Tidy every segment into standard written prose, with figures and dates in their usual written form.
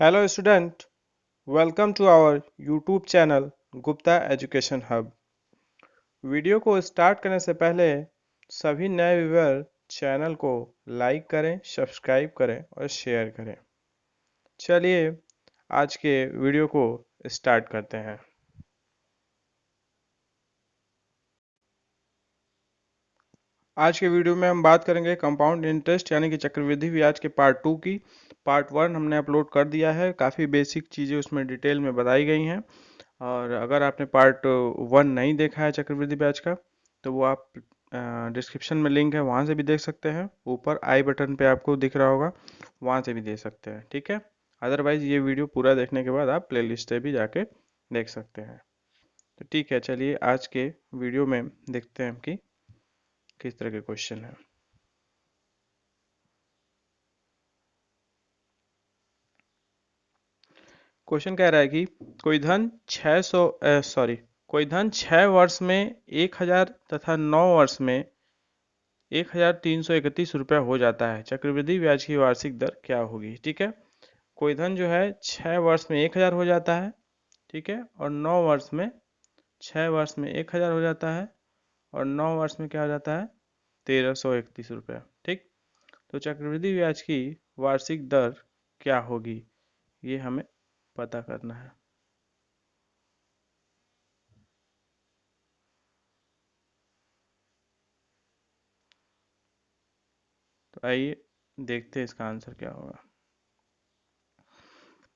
Hello student, welcome to our YouTube channel Gupta education hub. Video को start करने से पहले सभी नए व्यूअर चैनल को लाइक करें, सब्सक्राइब करें और शेयर करें। चलिए आज के वीडियो को स्टार्ट करते हैं। आज के वीडियो में हम बात करेंगे कंपाउंड इंटरेस्ट यानी कि चक्रवृद्धि ब्याज के पार्ट 2 की। पार्ट 1 हमने अपलोड कर दिया है, काफ़ी बेसिक चीज़ें उसमें डिटेल में बताई गई हैं। और अगर आपने पार्ट 1 नहीं देखा है चक्रवृद्धि ब्याज का तो वो आप डिस्क्रिप्शन में लिंक है, वहाँ से भी देख सकते हैं। ऊपर आई बटन पे आपको दिख रहा होगा, वहाँ से भी देख सकते हैं। ठीक है, अदरवाइज़ ये वीडियो पूरा देखने के बाद आप प्लेलिस्ट से भी जाके देख सकते हैं। तो ठीक है, चलिए आज के वीडियो में देखते हैं कि किस तरह के क्वेश्चन है। क्वेश्चन कह रहा है कि कोई धन 6 वर्ष में 1000 तथा 9 वर्ष में 1331 रुपया हो जाता है। चक्रवृद्धि ब्याज की वार्षिक दर क्या होगी? ठीक है, कोई धन जो है 6 वर्ष में 1000 हो जाता है, ठीक है, और 9 वर्ष में 6 वर्ष में 1000 हो जाता है और 9 वर्ष में क्या हो जाता है? 1331 रुपया। ठीक, तो चक्रवृद्धि ब्याज की वार्षिक दर क्या होगी ये हमें पता करना है। तो आइए देखते हैं इसका आंसर क्या होगा।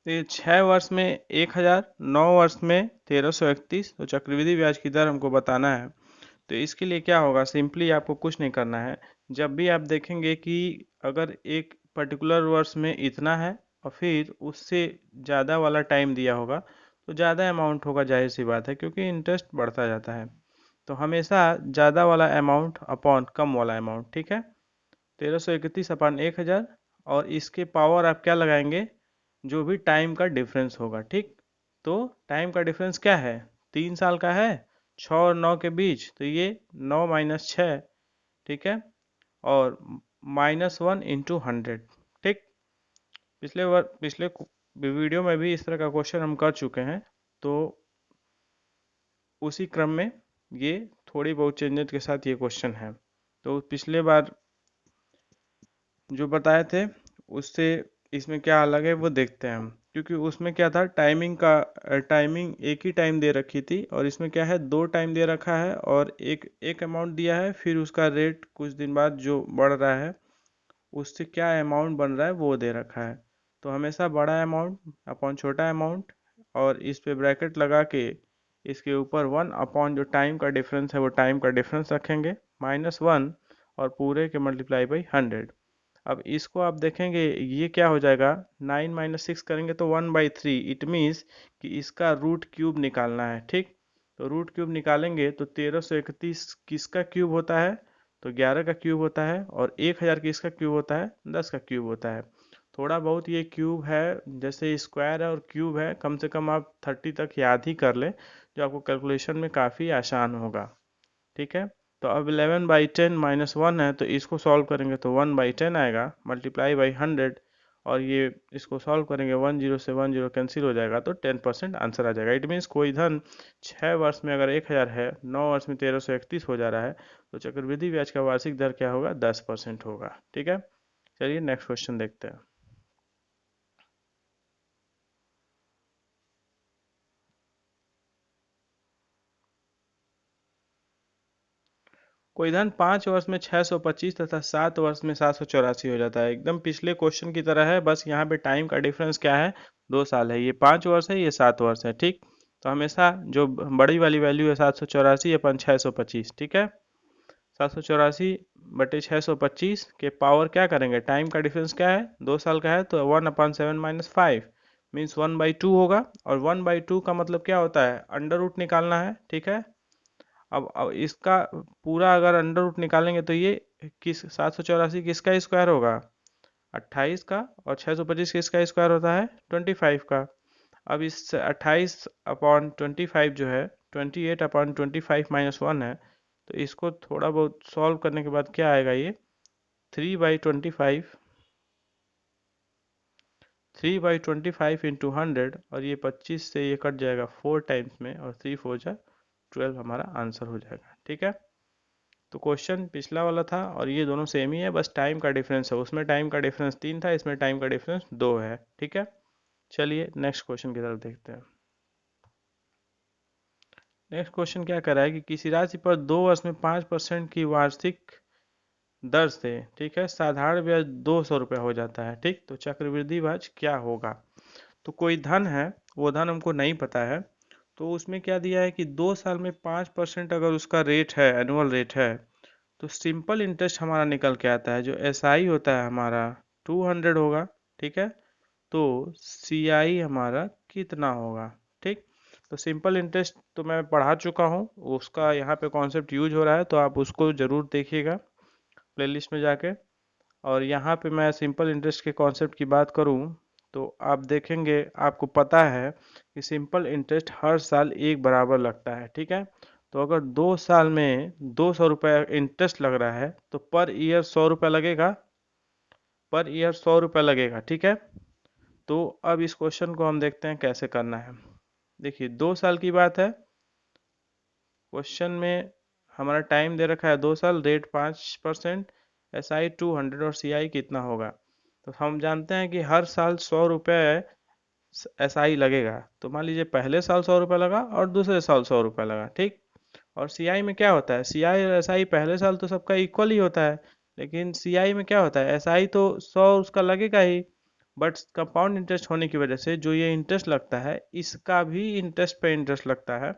तो ये 6 वर्ष में 1000, 9 वर्ष में 1331, तो चक्रवृद्धि ब्याज की दर हमको बताना है। तो इसके लिए क्या होगा, सिंपली आपको कुछ नहीं करना है। जब भी आप देखेंगे कि अगर एक पर्टिकुलर वर्ष में इतना है और फिर उससे ज़्यादा वाला टाइम दिया होगा तो ज़्यादा अमाउंट होगा, जाहिर सी बात है, क्योंकि इंटरेस्ट बढ़ता जाता है। तो हमेशा ज़्यादा वाला अमाउंट अपॉन कम वाला अमाउंट। ठीक है, 1331 अपॉन 1000, और इसके पावर आप क्या लगाएंगे? जो भी टाइम का डिफरेंस होगा। ठीक, तो टाइम का डिफरेंस क्या है? 3 साल का है 6 और 9 के बीच, तो ये 9 - 6, ठीक है, और -1 × 100। ठीक, पिछले वीडियो में भी इस तरह का क्वेश्चन हम कर चुके हैं, तो उसी क्रम में ये थोड़ी बहुत चेंजेस के साथ ये क्वेश्चन है। तो पिछले बार जो बताए थे उससे इसमें क्या अलग है वो देखते हैं हम, क्योंकि उसमें क्या था, टाइमिंग एक ही टाइम दे रखी थी, और इसमें क्या है, 2 टाइम दे रखा है और एक एक अमाउंट दिया है, फिर उसका रेट कुछ दिन बाद जो बढ़ रहा है उससे क्या अमाउंट बन रहा है वो दे रखा है। तो हमेशा बड़ा अमाउंट अपॉन छोटा अमाउंट, और इस पे ब्रैकेट लगा के इसके ऊपर 1 अपॉन जो टाइम का डिफरेंस है वो टाइम का डिफरेंस रखेंगे, -1, और पूरे के मल्टीप्लाई बाई 100। अब इसको आप देखेंगे ये क्या हो जाएगा, 9 - 6 करेंगे तो 1/3। इट मीन्स कि इसका रूट क्यूब निकालना है। ठीक, तो रूट क्यूब निकालेंगे तो 1331 किसका क्यूब होता है? तो 11 का क्यूब होता है, और 1000 किसका क्यूब होता है? 10 का क्यूब होता है। थोड़ा बहुत ये क्यूब है, जैसे स्क्वायर है और क्यूब है, कम से कम आप 30 तक याद ही कर लें, जो आपको कैलकुलेशन में काफ़ी आसान होगा। ठीक है, तो अब 11/10 -1 है, तो इसको सॉल्व करेंगे तो 1/10 आएगा, मल्टीप्लाई बाई 100, और ये इसको सॉल्व करेंगे 10 से 10 कैंसिल हो जाएगा, तो 10% आंसर आ जाएगा। इट मीन्स कोई धन 6 वर्ष में अगर 1000 है, 9 वर्ष में 1331 हो जा रहा है, तो चक्रवृद्धि ब्याज का वार्षिक दर क्या होगा? 10% होगा। ठीक है, चलिए नेक्स्ट क्वेश्चन देखते हैं। कोई धन 5 वर्ष में 625 तथा 7 वर्ष में 784 हो जाता है। एकदम पिछले क्वेश्चन की तरह है, बस यहाँ पे टाइम का डिफरेंस क्या है? 2 साल है। ये 5 वर्ष है, ये 7 वर्ष है। ठीक, तो हमेशा जो बड़ी वाली वैल्यू है 784 अपन 625। ठीक है, 784/625 के पावर क्या करेंगे? टाइम का डिफरेंस क्या है? 2 साल का है, तो 1/7 - 5 मीन्स 1/2 होगा। और 1/2 का मतलब क्या होता है? अंडर रूट निकालना है। ठीक है, अब इसका पूरा अगर अंडर रूट निकालेंगे तो ये किस 784 किसका स्क्वायर होगा? 28 का, और 625 किसका स्क्वायर होता है? 25 का। अब इस 28/25 जो है 28/25 - 1 है, तो इसको थोड़ा बहुत सॉल्व करने के बाद क्या आएगा? ये 3/25 3/25 इंटू 100, और ये 25 से ये कट जाएगा 4 टाइम्स में, और 3 4 जा 12 हमारा आंसर हो जाएगा। ठीक है, तो क्वेश्चन पिछला वाला था और ये दोनों सेम ही है, बस टाइम का डिफरेंस है, उसमें टाइम का डिफरेंस 3 था, इसमें टाइम का डिफरेंस 2 है। ठीक है, चलिए नेक्स्ट क्वेश्चन की तरफ देखते हैं। नेक्स्ट क्वेश्चन क्या कर रहा है कि किसी राशि पर 2 वर्ष में 5% की वार्षिक दर से, ठीक है, साधारण ब्याज 200 रुपये हो जाता है। ठीक, तो चक्रवृद्धि ब्याज क्या होगा? तो कोई धन है, वो धन हमको नहीं पता है, तो उसमें क्या दिया है कि 2 साल में 5% अगर उसका रेट है, एनुअल रेट है, तो सिंपल इंटरेस्ट हमारा निकल के आता है, जो एसआई होता है हमारा 200 होगा। ठीक है, तो सीआई हमारा कितना होगा? ठीक, तो सिंपल इंटरेस्ट तो मैं पढ़ा चुका हूँ, उसका यहाँ पे कॉन्सेप्ट यूज हो रहा है, तो आप उसको ज़रूर देखिएगा प्लेलिस्ट में जाके। और यहाँ पे मैं सिंपल इंटरेस्ट के कॉन्सेप्ट की बात करूँ, तो आप देखेंगे, आपको पता है कि सिंपल इंटरेस्ट हर साल एक बराबर लगता है। ठीक है, तो अगर 2 साल में 200 रुपये इंटरेस्ट लग रहा है, तो पर ईयर 100 रुपये लगेगा, पर ईयर 100 रुपये लगेगा। ठीक है, तो अब इस क्वेश्चन को हम देखते हैं कैसे करना है। देखिए, 2 साल की बात है, क्वेश्चन में हमारा टाइम दे रखा है 2 साल, रेट 5%, एसआई 200 और सीआई कितना होगा? तो हम जानते हैं कि हर साल 100 रुपये एसआई लगेगा, तो मान लीजिए पहले साल 100 रुपये लगा और दूसरे साल 100 रुपये लगा। ठीक, और सीआई में क्या होता है, सीआई और एसआई पहले साल तो सबका इक्वल ही होता है, लेकिन सीआई में क्या होता है, एसआई तो 100 उसका लगेगा ही, बट कंपाउंड इंटरेस्ट होने की वजह से जो ये इंटरेस्ट लगता है, इसका भी इंटरेस्ट पे इंटरेस्ट लगता है,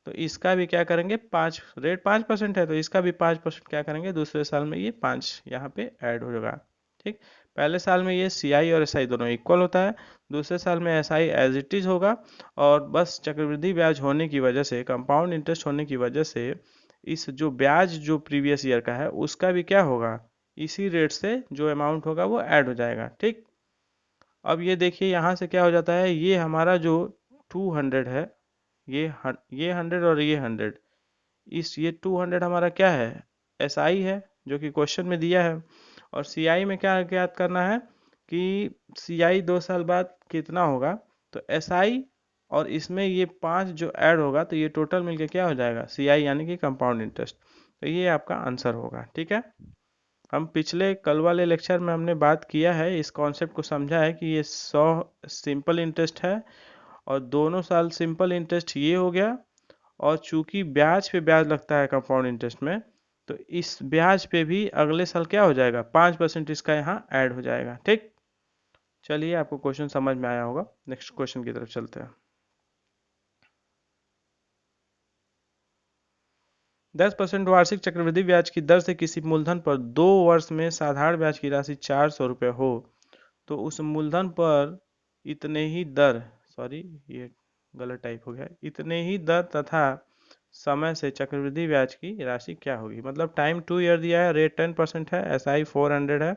तो इसका भी क्या करेंगे, 5% है, तो इसका भी 5% क्या करेंगे, दूसरे साल में ये 5 यहाँ पे ऐड हो जाएगा। ठीक, पहले साल में ये सीआई और एसआई दोनों इक्वल होता है, दूसरे साल में एसआई एज इट इज होगा, और बस चक्रवृद्धि ब्याज होने की वजह से, कंपाउंड इंटरेस्ट होने की वजह से, इस जो ब्याज जो प्रीवियस ईयर का है उसका भी क्या होगा, इसी रेट से जो अमाउंट होगा वो ऐड हो जाएगा। ठीक, अब ये देखिए यहाँ से क्या हो जाता है, ये हमारा जो 200 है, ये 100 और ये 100, ये 200 हमारा क्या है, एसआई है, जो कि क्वेश्चन में दिया है। और सीआई में क्या ज्ञात करना है कि सीआई 2 साल बाद कितना होगा, तो एसआई और इसमें ये 5 जो ऐड होगा, तो ये टोटल मिलके क्या हो जाएगा, सीआई यानी कि कंपाउंड इंटरेस्ट। तो ये आपका आंसर होगा। ठीक है, हम पिछले कल वाले लेक्चर में हमने बात किया है, इस कॉन्सेप्ट को समझा है कि ये 100 सिंपल इंटरेस्ट है, और दोनों साल सिंपल इंटरेस्ट ये हो गया, और चूंकि ब्याज पे ब्याज लगता है कंपाउंड इंटरेस्ट में, तो इस ब्याज पे भी अगले साल क्या हो जाएगा, 5% इसका यहाँ ऐड हो जाएगा। ठीक, चलिए आपको क्वेश्चन समझ में आया होगा, नेक्स्ट क्वेश्चन की तरफ चलते हैं। 10% वार्षिक चक्रवृद्धि ब्याज की दर से किसी मूलधन पर 2 वर्ष में साधारण ब्याज की राशि 400 रुपये हो, तो उस मूलधन पर इतने ही दर, सॉरी ये गलत टाइप हो गया, इतने ही दर तथा समय से चक्रवृद्धि ब्याज की राशि क्या होगी? मतलब टाइम 2 ईयर दिया है, रेट 10% है, एसआई 400 है,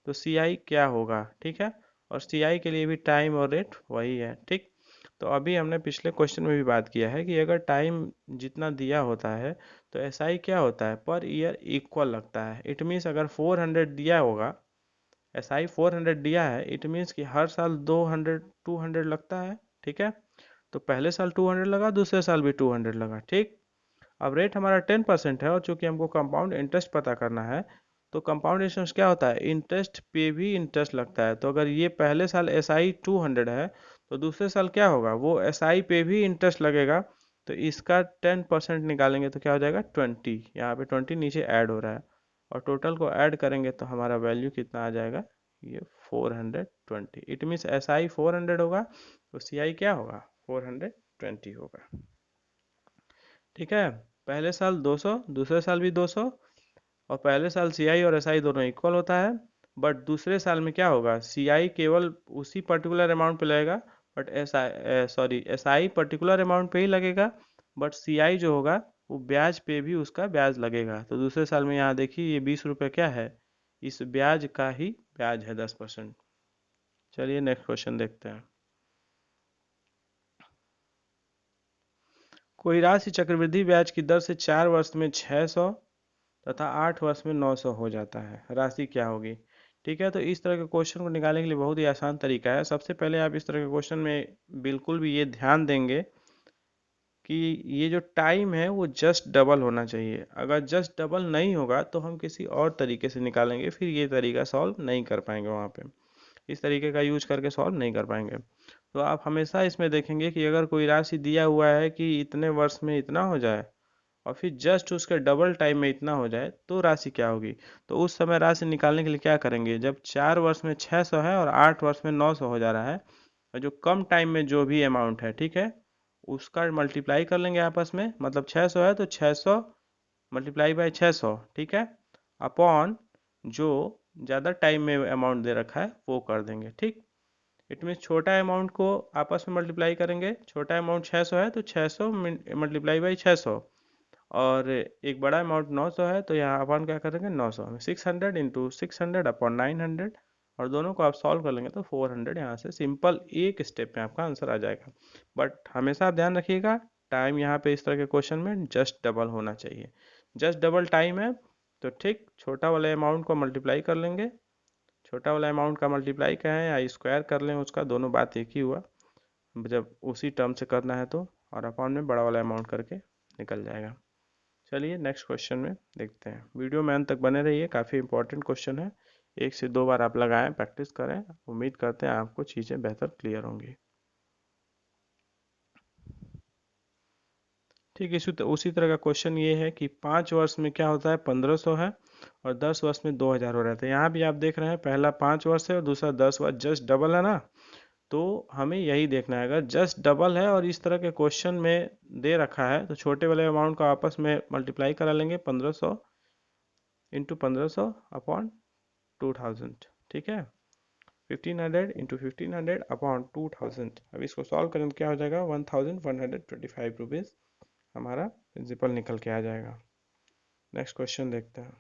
तो सीआई क्या होगा? ठीक है, और सीआई के लिए भी टाइम और रेट वही है। ठीक, तो अभी हमने पिछले क्वेश्चन में भी बात किया है कि अगर टाइम जितना दिया होता है, तो एसआई क्या होता है, पर ईयर इक्वल लगता है। इट मीन्स अगर 400 दिया होगा, एसआई 400 दिया है, इट मीन्स कि हर साल 200 लगता है। ठीक है, तो पहले साल 200 लगा, दूसरे साल भी 200 लगा। ठीक, अब रेट हमारा 10% है, और चूंकि हमको कंपाउंड इंटरेस्ट पता करना है, तो कंपाउंड इंटरेस्ट क्या होता है, इंटरेस्ट पे भी इंटरेस्ट लगता है। तो अगर ये पहले साल एस आई 200 है, तो दूसरे साल क्या होगा, वो एस आई पे भी इंटरेस्ट लगेगा, तो इसका 10% निकालेंगे तो क्या हो जाएगा, 20, यहाँ पे 20 नीचे ऐड हो रहा है, और टोटल को ऐड करेंगे तो हमारा वैल्यू कितना आ जाएगा, ये 420। इट मीन्स एस आई 400 होगा, तो सी आई क्या होगा, 420 होगा। ठीक है, पहले साल 200, दूसरे साल भी 200, और पहले साल सीआई और एसआई दोनों इक्वल होता है, बट दूसरे साल में क्या होगा, सीआई केवल उसी पर्टिकुलर अमाउंट पे लगेगा, बट एसआई पर्टिकुलर अमाउंट पे ही लगेगा, बट सीआई जो होगा वो ब्याज पे भी उसका ब्याज लगेगा। तो दूसरे साल में यहाँ देखिए, ये 20 रुपये क्या है, इस ब्याज का ही ब्याज है, 10%। चलिए नेक्स्ट क्वेश्चन देखते हैं। कोई राशि चक्रवृद्धि ब्याज की दर से 4 वर्ष में 600 तथा 8 वर्ष में 900 हो जाता है, राशि क्या होगी? ठीक है, तो इस तरह के क्वेश्चन को निकालने के लिए बहुत ही आसान तरीका है। सबसे पहले आप इस तरह के क्वेश्चन में बिल्कुल भी ये ध्यान देंगे कि ये जो टाइम है वो जस्ट डबल होना चाहिए। अगर जस्ट डबल नहीं होगा तो हम किसी और तरीके से निकालेंगे, फिर ये तरीका सॉल्व नहीं कर पाएंगे वहाँ पे, इस तरीके का यूज करके सॉल्व नहीं कर पाएंगे। तो आप हमेशा इसमें देखेंगे कि अगर कोई राशि दिया हुआ है कि इतने वर्ष में इतना हो जाए और फिर जस्ट उसके डबल टाइम में इतना हो जाए तो राशि क्या होगी। तो उस समय राशि निकालने के लिए क्या करेंगे, जब 4 वर्ष में 600 है और 8 वर्ष में 900 हो जा रहा है, और जो कम टाइम में जो भी अमाउंट है, ठीक है, उसका मल्टीप्लाई कर लेंगे आपस में। मतलब 600 है तो 600 मल्टीप्लाई बाय 600, ठीक है, अपॉन जो ज़्यादा टाइम में अमाउंट दे रखा है वो कर देंगे। ठीक, इट मीन्स छोटा अमाउंट को आपस में मल्टीप्लाई करेंगे। छोटा अमाउंट 600 है तो 600 मल्टीप्लाई बाई 600, और एक बड़ा अमाउंट 900 है तो यहाँ अपन क्या करेंगे, 900 में 600 इंटू 600 अपॉन 900, और दोनों को आप सॉल्व कर लेंगे तो 400 यहाँ से सिंपल एक स्टेप में आपका आंसर आ जाएगा। बट हमेशा आप ध्यान रखिएगा, टाइम यहाँ पे इस तरह के क्वेश्चन में जस्ट डबल होना चाहिए। जस्ट डबल टाइम है तो ठीक, छोटा वाले अमाउंट को मल्टीप्लाई कर लेंगे। छोटा वाला अमाउंट का मल्टीप्लाई क्या है, या स्क्वायर कर लें उसका, दोनों बात एक ही हुआ जब उसी टर्म से करना है तो, और अपॉन में बड़ा वाला अमाउंट करके निकल जाएगा। चलिए नेक्स्ट क्वेश्चन में देखते हैं। वीडियो में अंत तक बने रहिए, काफ़ी इंपॉर्टेंट क्वेश्चन है। 1 से 2 बार आप लगाएं, प्रैक्टिस करें, उम्मीद करते हैं आपको चीज़ें बेहतर क्लियर होंगी। ठीक, उसी तरह का क्वेश्चन ये है कि 5 वर्ष में क्या होता है, 1500 है, और 10 वर्ष में 2000 हो रहा था। यहाँ भी आप देख रहे हैं, पहला 5 वर्ष है और दूसरा 10 वर्ष, जस्ट डबल है ना। तो हमें यही देखना है, अगर जस्ट डबल है और इस तरह के क्वेश्चन में दे रखा है तो छोटे वाले अमाउंट को आपस में मल्टीप्लाई करा लेंगे, 1500 इंटू 1500 अपॉन 2000, ठीक है, 1500 इंटू 1500 अपॉन 2000। अब इसको सॉल्व करें तो क्या हो जाएगा, 1125 रुपीज़ हमारा प्रिंसिपल निकल के आ जाएगा। नेक्स्ट क्वेश्चन देखते हैं।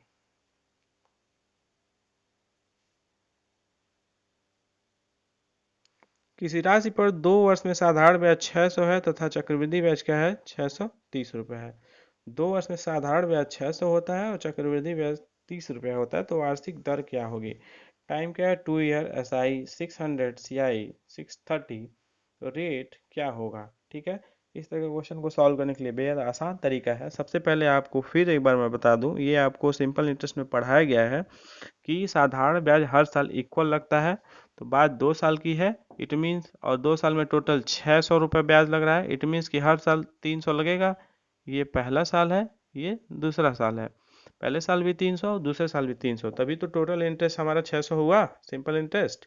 किसी राशि पर 2 वर्ष में साधारण ब्याज 600 है तथा चक्रवृद्धि ब्याज क्या है, 630 रुपये है। 2 वर्ष में साधारण ब्याज 600 होता है और चक्रवृद्धि ब्याज 30 रुपया होता है, तो वार्षिक दर क्या होगी। टाइम क्या है, 2 ईयर, एस आई 600, सी आई 630, तो रेट क्या होगा। ठीक है, इस तरह के क्वेश्चन को सॉल्व करने के लिए बेहद आसान तरीका है। सबसे पहले आपको फिर एक बार मैं बता दूं, ये आपको सिंपल इंटरेस्ट में पढ़ाया गया है कि साधारण ब्याज हर साल इक्वल लगता है। तो बात 2 साल की है, इट मीन्स, और 2 साल में टोटल 600 रुपये ब्याज लग रहा है, इट मीन्स कि हर साल 300 लगेगा। ये पहला साल है, ये दूसरा साल है। पहले साल भी 300, दूसरे साल भी 300, तभी तो टोटल इंटरेस्ट हमारा 600 हुआ, सिंपल इंटरेस्ट।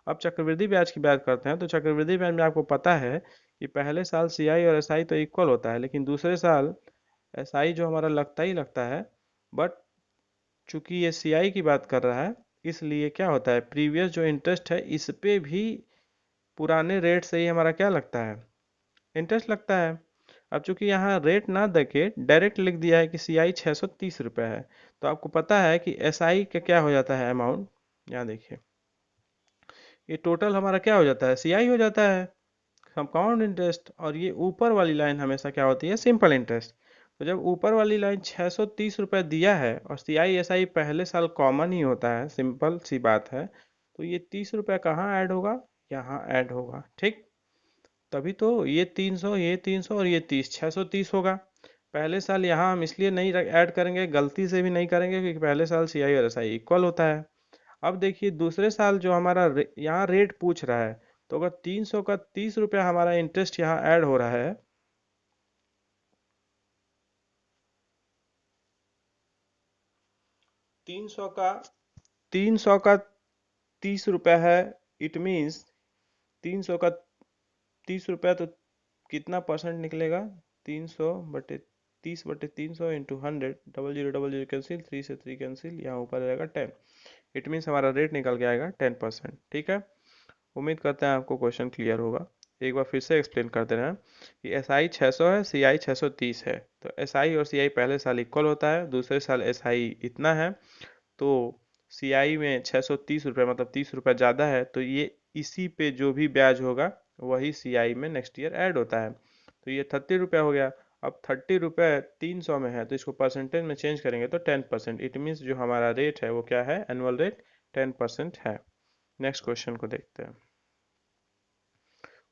अब चक्रवृद्धि ब्याज की बात करते हैं, तो चक्रवृद्धि ब्याज में आपको पता है कि पहले साल सीआई और एसआई तो इक्वल होता है, लेकिन दूसरे साल एसआई जो हमारा लगता ही लगता है। बट चूंकि ये सीआई की बात कर रहा है, इसलिए क्या होता है, प्रीवियस जो इंटरेस्ट है इस पे भी पुराने रेट से ही हमारा क्या लगता है, इंटरेस्ट लगता है। अब चूंकि यहाँ रेट ना देके डायरेक्ट लिख दिया है कि सीआई 630 रुपये है, तो आपको पता है कि एसआई का क्या हो जाता है अमाउंट, यहाँ देखिए, ये टोटल हमारा क्या हो जाता है, सीआई हो जाता है, कंपाउंड इंटरेस्ट। और ये ऊपर वाली लाइन हमेशा क्या होती है, सिंपल इंटरेस्ट। तो जब ऊपर वाली लाइन 630 रुपये दिया है और सी आई एस आई पहले साल कॉमन ही होता है, सिंपल सी बात है, तो ये 30 रुपये कहाँ ऐड होगा, यहाँ ऐड होगा। ठीक, तभी तो ये 300, ये 300 और ये 30, 630 होगा। पहले साल यहाँ हम इसलिए नहीं ऐड करेंगे, गलती से भी नहीं करेंगे, क्योंकि पहले साल सी आई और एस आई इक्वल होता है। अब देखिए दूसरे साल जो हमारा यहाँ रेट पूछ रहा है, तो अगर 300 का 30 रुपया हमारा इंटरेस्ट यहाँ ऐड हो रहा है, 300 का 30 रुपया है, इट मीन्स 300 का 30 रुपया, तो कितना परसेंट निकलेगा, 300/30/300 इंटू 100, 0000 कैंसिल, 3 से 3 कैंसिल, यहाँ ऊपर रहेगा 10। इट मीन्स हमारा रेट निकल के आएगा 10%। ठीक है, उम्मीद करते हैं आपको क्वेश्चन क्लियर होगा। एक बार फिर से एक्सप्लेन करते रहें कि एस आई 600 है, सी आई 630 है, तो एस आई और सी आई पहले साल इक्वल होता है, दूसरे साल एस आई इतना है, तो सी आई में 630 रुपये मतलब 30 रुपये ज़्यादा है, तो ये इसी पे जो भी ब्याज होगा वही सी आई में नेक्स्ट ईयर ऐड होता है, तो ये 30 रुपया हो गया। अब 30 रुपये 300 में है, तो इसको परसेंटेज में चेंज करेंगे तो 10%, इट मीन्स जो हमारा रेट है वो क्या है, एनुअल रेट 10% है। नेक्स्ट क्वेश्चन को देखते हैं।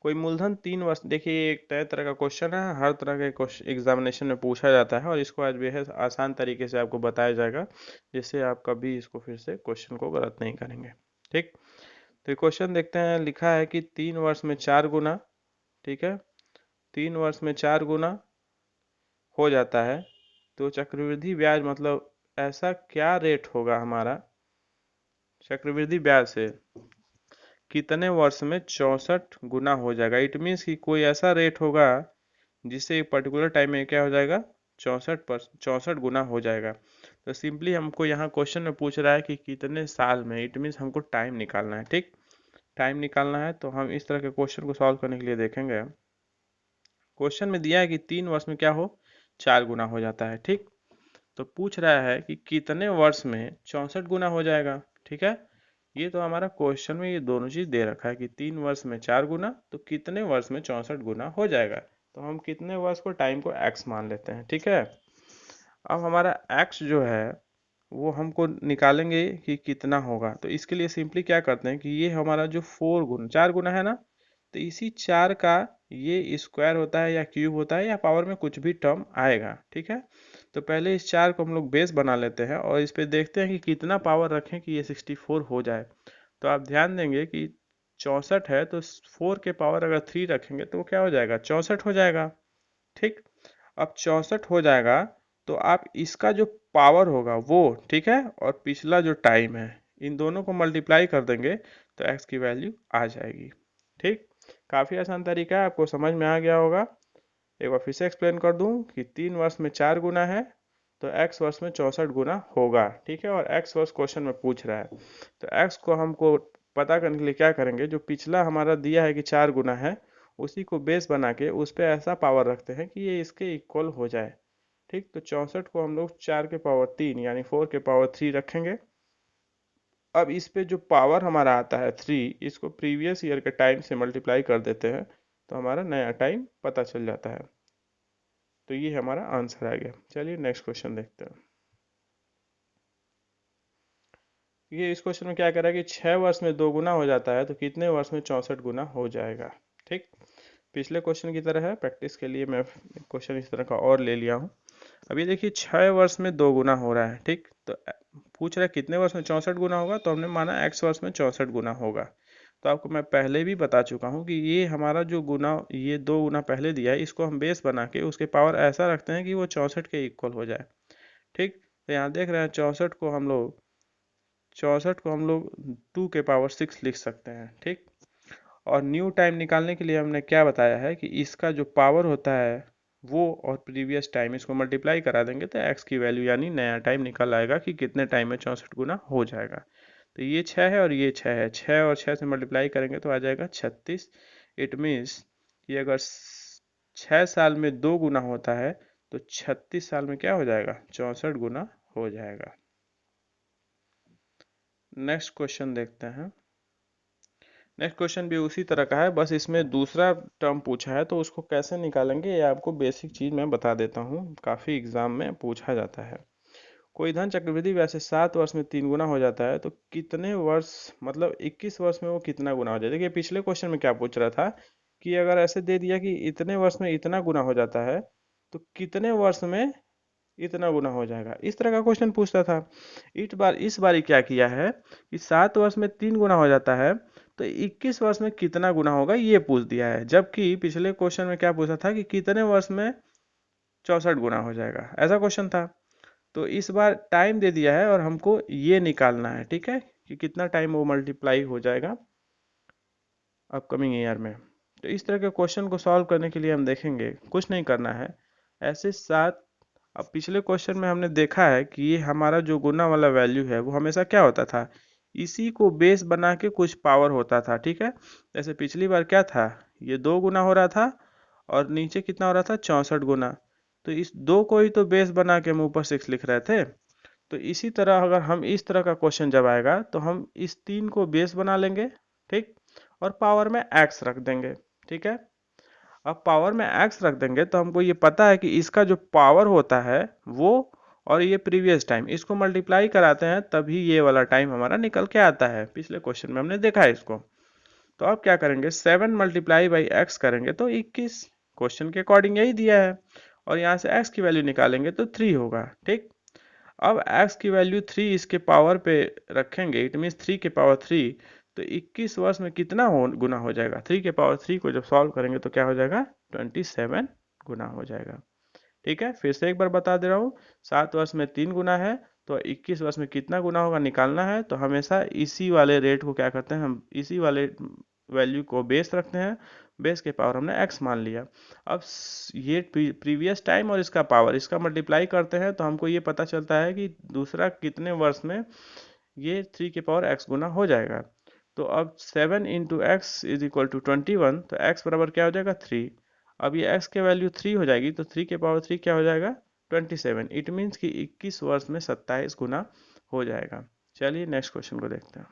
कोई मूलधन 3 वर्ष, देखिए ये एक नए तरह का क्वेश्चन है, हर तरह के क्वेश्चन एग्जामिनेशन में पूछा जाता है और इसको आज बेहद आसान तरीके से आपको बताया जाएगा, जिससे आप कभी इसको फिर से क्वेश्चन को गलत नहीं करेंगे। ठीक, तो ये क्वेश्चन देखते हैं। लिखा है कि 3 वर्ष में 4 गुना, ठीक है, 3 वर्ष में 4 गुना हो जाता है, तो चक्रवृद्धि ब्याज मतलब ऐसा क्या रेट होगा हमारा चक्रवृद्धि ब्याज से कितने वर्ष में 64 गुना हो जाएगा। इट मीन्स कि कोई ऐसा रेट होगा जिससे एक पर्टिकुलर टाइम में क्या हो जाएगा, 64 गुना हो जाएगा। तो सिंपली हमको यहाँ क्वेश्चन में पूछ रहा है कि कितने साल में, इट मीन्स हमको टाइम निकालना है। ठीक, टाइम निकालना है तो हम इस तरह के क्वेश्चन को सॉल्व करने के लिए देखेंगे। क्वेश्चन में दिया है कि 3 वर्ष में क्या हो, 4 गुना हो जाता है। ठीक, तो पूछ रहा है कि कितने वर्ष में 64 गुना हो जाएगा। ठीक है, ये तो हमारा क्वेश्चन में ये दोनों चीज दे रखा है कि 3 वर्ष में 4 गुना, तो कितने वर्ष में 64 गुना हो जाएगा। तो हम कितने वर्ष को, टाइम को x मान लेते हैं। ठीक है, अब हमारा x जो है वो हमको निकालेंगे कि कितना होगा। तो इसके लिए सिंपली क्या करते हैं कि ये हमारा जो 4 गुना है ना, तो इसी 4 का ये स्क्वायर होता है या क्यूब होता है या पावर में कुछ भी टर्म आएगा। ठीक है, तो पहले इस 4 को हम लोग बेस बना लेते हैं और इस पे देखते हैं कि कितना पावर रखें कि ये 64 हो जाए। तो आप ध्यान देंगे कि 64 है तो 4 के पावर अगर 3 रखेंगे तो वो क्या हो जाएगा, 64 हो जाएगा। ठीक, अब 64 हो जाएगा तो आप इसका जो पावर होगा वो, ठीक है, और पिछला जो टाइम है, इन दोनों को मल्टीप्लाई कर देंगे तो x की वैल्यू आ जाएगी। ठीक, काफ़ी आसान तरीका है, आपको समझ में आ गया होगा। एक बार फिर से एक्सप्लेन कर दूं कि 3 वर्ष में 4 गुना है तो x वर्ष में 64 गुना होगा। ठीक है, और x वर्ष क्वेश्चन में पूछ रहा है, तो x को हमको पता करने के लिए क्या करेंगे, जो पिछला हमारा दिया है कि 4 गुना है, उसी को बेस बना के उस पर ऐसा पावर रखते हैं कि ये इसके इक्वल हो जाए। ठीक, तो 64 को हम लोग 4 के पावर 3 यानी 4 के पावर 3 रखेंगे। अब इस पे जो पावर हमारा आता है 3, इसको प्रीवियस ईयर के टाइम से मल्टीप्लाई कर देते हैं तो हमारा नया टाइम पता चल जाता है। तो ये हमारा आंसर आ गया। चलिए नेक्स्ट क्वेश्चन देखते हैं। ये इस क्वेश्चन में क्या कह रहा है कि 6 वर्ष में 2 गुना हो जाता है तो कितने वर्ष में 64 गुना हो जाएगा। ठीक, पिछले क्वेश्चन की तरह है, प्रैक्टिस के लिए मैं क्वेश्चन इस तरह का और ले लिया हूँ। अभी देखिए 6 वर्ष में 2 गुना हो रहा है। ठीक, तो पूछ रहा है कितने वर्ष में 64 गुना होगा, तो हमने माना x वर्ष में 64 गुना होगा। तो आपको मैं पहले भी बता चुका हूँ कि ये हमारा जो गुना, ये 2 गुना पहले दिया है, इसको हम बेस बना के उसके पावर ऐसा रखते हैं कि वो 64 के इक्वल हो जाए। ठीक, तो यहाँ देख रहे हैं 64 को हम लोग 2 के पावर 6 लिख सकते हैं। ठीक, और न्यू टाइम निकालने के लिए हमने क्या बताया है कि इसका जो पावर होता है वो और प्रीवियस टाइम, इसको मल्टीप्लाई करा देंगे तो x की वैल्यू यानी नया टाइम निकल आएगा कि कितने टाइम में 64 गुना हो जाएगा। तो ये 6 है और ये 6 है, 6 और 6 से मल्टीप्लाई करेंगे तो आ जाएगा 36। इट मीन्स कि अगर 6 साल में 2 गुना होता है तो 36 साल में क्या हो जाएगा, 64 गुना हो जाएगा। नेक्स्ट क्वेश्चन देखते हैं। नेक्स्ट क्वेश्चन भी उसी तरह का है, बस इसमें दूसरा टर्म पूछा है, तो उसको कैसे निकालेंगे ये आपको बेसिक चीज मैं बता देता हूँ, काफी एग्जाम में पूछा जाता है। कोई धन चक्रवृद्धि वैसे 7 वर्ष में 3 गुना हो जाता है तो कितने वर्ष, मतलब 21 वर्ष में वो कितना गुना हो जाए। देखिए पिछले क्वेश्चन में क्या पूछ रहा था कि अगर ऐसे दे दिया कि इतने वर्ष में इतना गुना हो जाता है तो कितने वर्ष में इतना गुना हो जाएगा, इस तरह का क्वेश्चन पूछता था। इस बार क्या किया है कि 7 वर्ष में 3 गुना हो जाता है तो 21 वर्ष में कितना गुना होगा ये पूछ दिया है, जबकि पिछले क्वेश्चन में क्या पूछा था कि कितने वर्ष में 64 गुना हो जाएगा, ऐसा क्वेश्चन था। तो इस बार टाइम दे दिया है और हमको ये निकालना है। ठीक है, कि कितना टाइम वो मल्टीप्लाई हो जाएगा अपकमिंग ईयर में। तो इस तरह के क्वेश्चन को सॉल्व करने के लिए हम देखेंगे, कुछ नहीं करना है, ऐसे 7, अब पिछले क्वेश्चन में हमने देखा है कि ये हमारा जो गुना वाला वैल्यू है वो हमेशा क्या होता था, इसी को बेस बना के कुछ पावर होता था। ठीक है, जैसे पिछली बार क्या था, ये 2 गुना हो रहा था और नीचे कितना हो रहा था, 64 गुना। तो इस 2 को ही तो बेस बना के हम ऊपर 6 लिख रहे थे। तो इसी तरह अगर हम इस तरह का क्वेश्चन जब आएगा तो हम इस 3 को बेस बना लेंगे। ठीक, और पावर में x रख देंगे। ठीक है, अब पावर में x रख देंगे तो हमको ये पता है कि इसका जो पावर होता है वो और ये प्रीवियस टाइम, इसको मल्टीप्लाई कराते हैं तभी ये वाला टाइम हमारा निकल के आता है। पिछले क्वेश्चन में हमने देखा है इसको। तो अब क्या करेंगे, 7 मल्टीप्लाई बाई एक्स करेंगे तो 21, क्वेश्चन के अकॉर्डिंग यही दिया है। और यहाँ से x की वैल्यू निकालेंगे तो 3 होगा। ठीक, अब x की वैल्यू 3 इसके पावर पे रखेंगे, इट मीन्स 3 के पावर 3, तो 21 वर्ष में कितना गुना हो जाएगा, 3 के पावर 3 को जब सॉल्व करेंगे तो क्या हो जाएगा, 27 गुना हो जाएगा। ठीक है, फिर से एक बार बता दे रहा हूँ, 7 वर्ष में 3 गुना है, तो 21 वर्ष में कितना गुना होगा निकालना है। तो हमेशा इसी वाले रेट को क्या करते हैं, हम इसी वाले वैल्यू को बेस रखते हैं, बेस के पावर हमने x मान लिया। अब ये प्रीवियस टाइम और इसका पावर, इसका मल्टीप्लाई करते हैं तो हमको ये पता चलता है कि दूसरा कितने वर्ष में ये 3 के पावर x गुना हो जाएगा। तो अब 7 into X is equal to 21, तो x बराबर क्या हो जाएगा, 3। अब ये x के वैल्यू 3 हो जाएगी, तो 3 के पावर 3 क्या हो जाएगा, 27। इट मीन्स कि 21 वर्ष में 27 गुना हो जाएगा। चलिए नेक्स्ट क्वेश्चन को देखते हैं।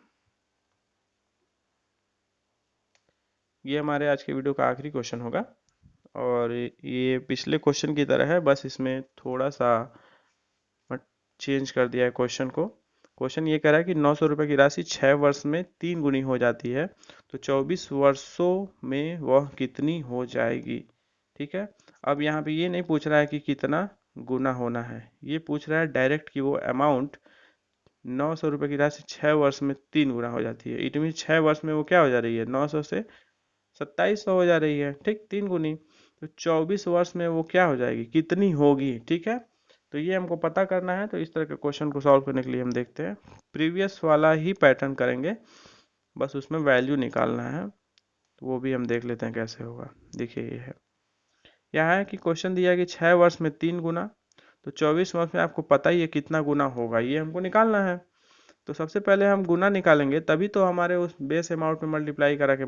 ये हमारे आज के वीडियो का आखिरी क्वेश्चन होगा और ये पिछले क्वेश्चन की तरह है, बस इसमें थोड़ा सा चेंज कर दिया है क्वेश्चन को। क्वेश्चन ये कह रहा है कि 900 रुपये की राशि 6 वर्ष में 3 गुनी हो जाती है, तो 24 वर्षों में वह कितनी हो जाएगी। ठीक है, अब यहाँ पे ये नहीं पूछ रहा है कि कितना गुना होना है, ये पूछ रहा है डायरेक्ट कि वो अमाउंट 900 रुपये की राशि 6 वर्ष में 3 गुना हो जाती है। इट मीन 6 वर्ष में वो क्या हो जा रही है, 900 से 2700 हो जा रही है। ठीक, 3 गुनी, तो 24 वर्ष में वो क्या हो जाएगी, कितनी होगी। ठीक है, तो ये हमको पता करना है। तो इस तरह के क्वेश्चन को सॉल्व करने के लिए हम देखते हैं, प्रीवियस वाला ही पैटर्न करेंगे, बस उसमें वैल्यू निकालना है। तो वो भी हम देख लेते हैं कैसे होगा। देखिए ये है, यहाँ है कि क्वेश्चन दिया है कि 6 वर्ष में 3 गुना, तो 24 वर्ष में आपको पता ही है कितना गुना होगा, ये हमको निकालना है। तो सबसे पहले हम गुना निकालेंगे, तभी तो हमारे उस बेस अमाउंट में मल्टीप्लाई करा के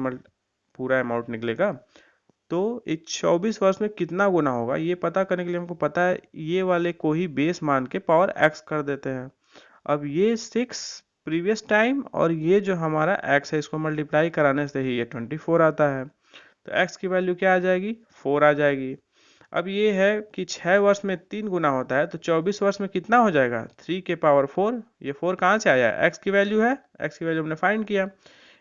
पूरा अमाउंट निकलेगा। तो इस 24 वर्ष में कितना गुना होगा ये पता करने के लिए हमको पता है, ये वाले को ही बेस मान के पावर x कर देते हैं। अब ये 6 प्रीवियस टाइम और ये जो हमारा x है, इसको मल्टीप्लाई कराने से ही ये 24 आता है। तो x की वैल्यू क्या आ जाएगी, 4 आ जाएगी। अब ये है कि 6 वर्ष में 3 गुना होता है, तो 24 वर्ष में कितना हो जाएगा, 3 के पावर 4। ये 4 कहाँ से आया, x की वैल्यू है, x की वैल्यू हमने फाइंड किया।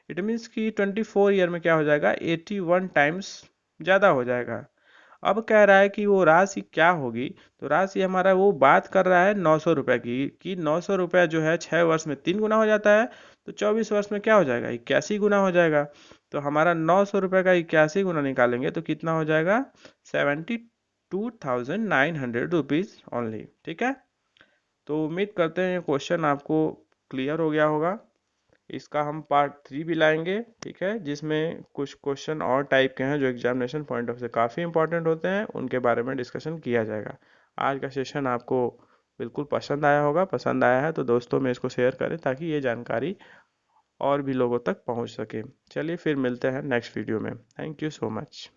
इट मीन्स कि 24 ईयर में क्या हो जाएगा, 81 टाइम्स ज़्यादा हो जाएगा। अब कह रहा है कि वो राशि क्या होगी, तो राशि हमारा वो बात कर रहा है 900 रुपये की, कि 900 रुपया जो है 6 वर्ष में 3 गुना हो जाता है, तो 24 वर्ष में क्या हो जाएगा, 81 गुना हो जाएगा। तो हमारा 900 रुपये का 81 गुना निकालेंगे तो कितना हो जाएगा, 72,900 रुपीज़ ओनली। ठीक है, तो उम्मीद करते हैं ये क्वेश्चन आपको क्लियर हो गया होगा। इसका हम पार्ट 3 भी लाएंगे। ठीक है, जिसमें कुछ क्वेश्चन और टाइप के हैं जो एग्जामिनेशन पॉइंट ऑफ से काफ़ी इंपॉर्टेंट होते हैं, उनके बारे में डिस्कशन किया जाएगा। आज का सेशन आपको बिल्कुल पसंद आया होगा, पसंद आया है तो दोस्तों में इसको शेयर करें ताकि ये जानकारी और भी लोगों तक पहुंच सके। चलिए फिर मिलते हैं नेक्स्ट वीडियो में। Thank you so much.